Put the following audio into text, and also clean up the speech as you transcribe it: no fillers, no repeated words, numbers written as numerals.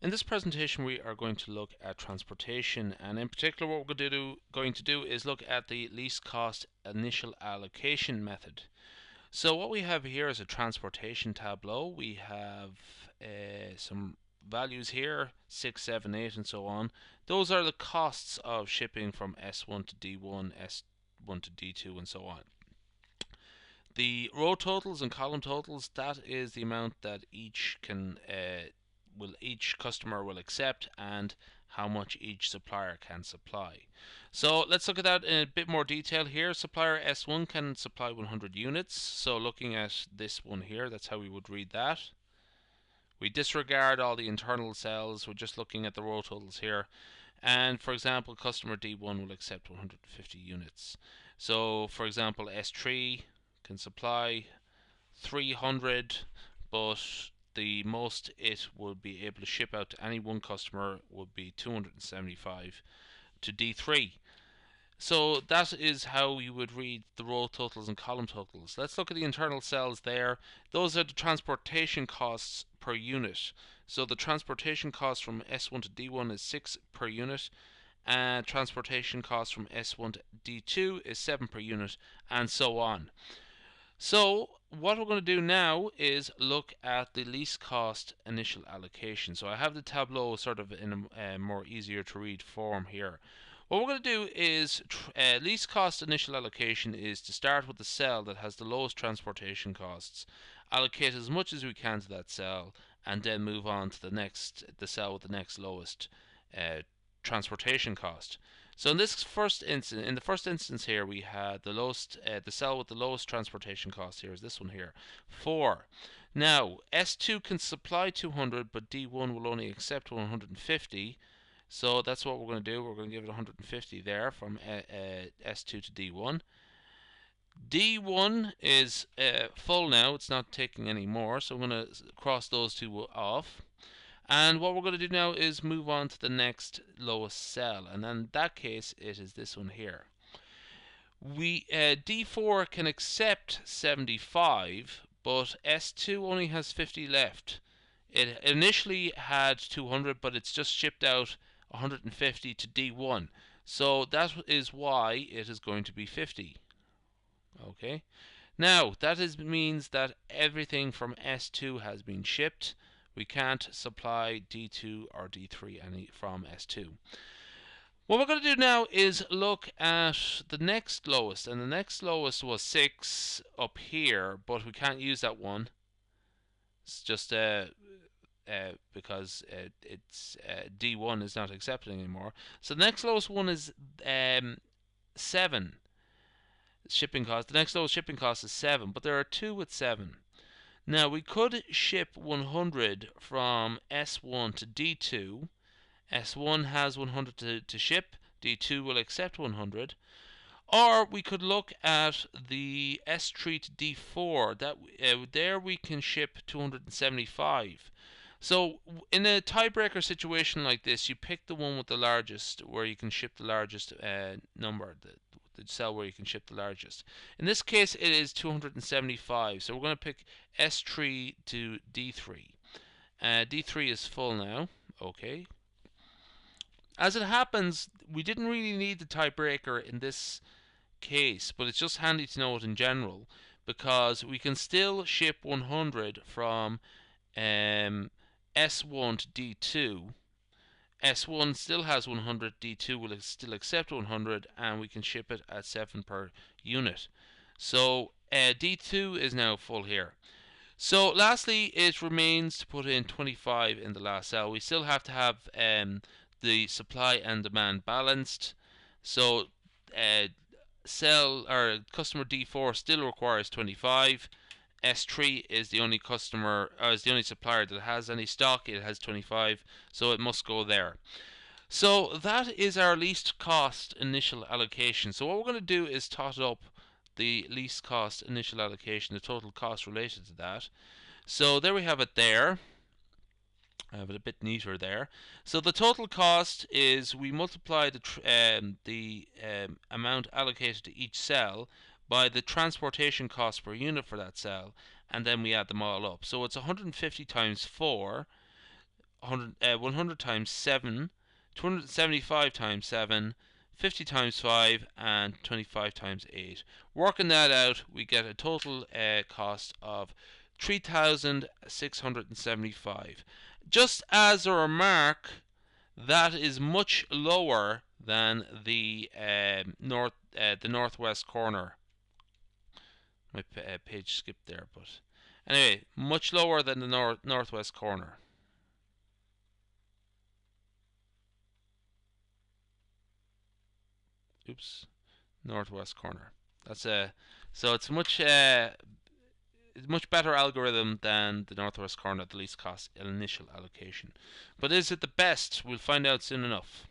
In this presentation we are going to look at transportation, and in particular what we're going to do is look at the least cost initial allocation method. So what we have here is a transportation tableau. We have some values here, 6, 7, 8 and so on. Those are the costs of shipping from S1 to D1, S1 to D2 and so on. The row totals and column totals, that is the amount that each customer will accept and how much each supplier can supply. So let's look at that in a bit more detail here. Supplier S1 can supply 100 units. So looking at this one here, that's how we would read that. We disregard all the internal cells. We're just looking at the row totals here. And for example, customer D1 will accept 150 units. So for example, S3 can supply 300, but the most it would be able to ship out to any one customer would be 275 to D3. So that is how you would read the row totals and column totals. Let's look at the internal cells there. Those are the transportation costs per unit. So the transportation cost from S1 to D1 is 6 per unit, and transportation cost from S1 to D2 is 7 per unit, and so on. So what we're going to do now is look at the least cost initial allocation. So I have the tableau sort of in a more easier to read form here. What we're going to do is least cost initial allocation is to start with the cell that has the lowest transportation costs, allocate as much as we can to that cell, and then move on to the cell with the next lowest transportation cost. So in the first instance here, we had the cell with the lowest transportation cost here is this one here, 4. Now S2 can supply 200, but D1 will only accept 150. So that's what we're going to do. We're going to give it 150 there from S2 to D1. D1 is full now. It's not taking any more, so I'm going to cross those two off. And what we're going to do now is move on to the next lowest cell, and in that case it is this one here. D4 can accept 75, but S2 only has 50 left. It initially had 200, but it's just shipped out 150 to D1, so that is why it is going to be 50. Okay, now that means that everything from S2 has been shipped. We can't supply D2 or D3 from S2. What we're going to do now is look at the next lowest, and the next lowest was 6 up here, but we can't use that one. It's just because it's D1 is not accepted anymore. So the next lowest one is 7 shipping cost. The next lowest shipping cost is 7, but there are 2 with 7. Now we could ship 100 from S1 to D2. S1 has 100 to ship. D2 will accept 100. Or we could look at the S3 to D4. There we can ship 275. So in a tiebreaker situation like this, you pick the one with the largest, where you can ship the largest number, the cell where you can ship the largest. In this case, it is 275. So we're going to pick S3 to D3. D3 is full now. Okay. As it happens, we didn't really need the tiebreaker in this case, but it's just handy to know it in general, because we can still ship 100 from S1 to D2. S1 still has 100, D2 will still accept 100, and we can ship it at 7 per unit. So D2 is now full here. So lastly, it remains to put in 25 in the last cell. We still have to have the supply and demand balanced. So customer D4 still requires 25. S3 is the only supplier that has any stock. It has 25, so it must go there. So that is our least cost initial allocation. So what we're going to do is tot up the least cost initial allocation, the total cost related to that. So there we have it there. I have it a bit neater there. So the total cost is we multiply the amount allocated to each cell by the transportation cost per unit for that cell, and then we add them all up. So it's 150 times 4 100 times 7, 275 times 7, 50 times 5, and 25 times 8. Working that out, we get a total cost of 3,675. Just as a remark, that is much lower than the northwest corner. My page skipped there, but anyway, much lower than the northwest corner. Oops, northwest corner. That's so it's much better algorithm than the northwest corner at the least cost initial allocation. But is it the best? We'll find out soon enough.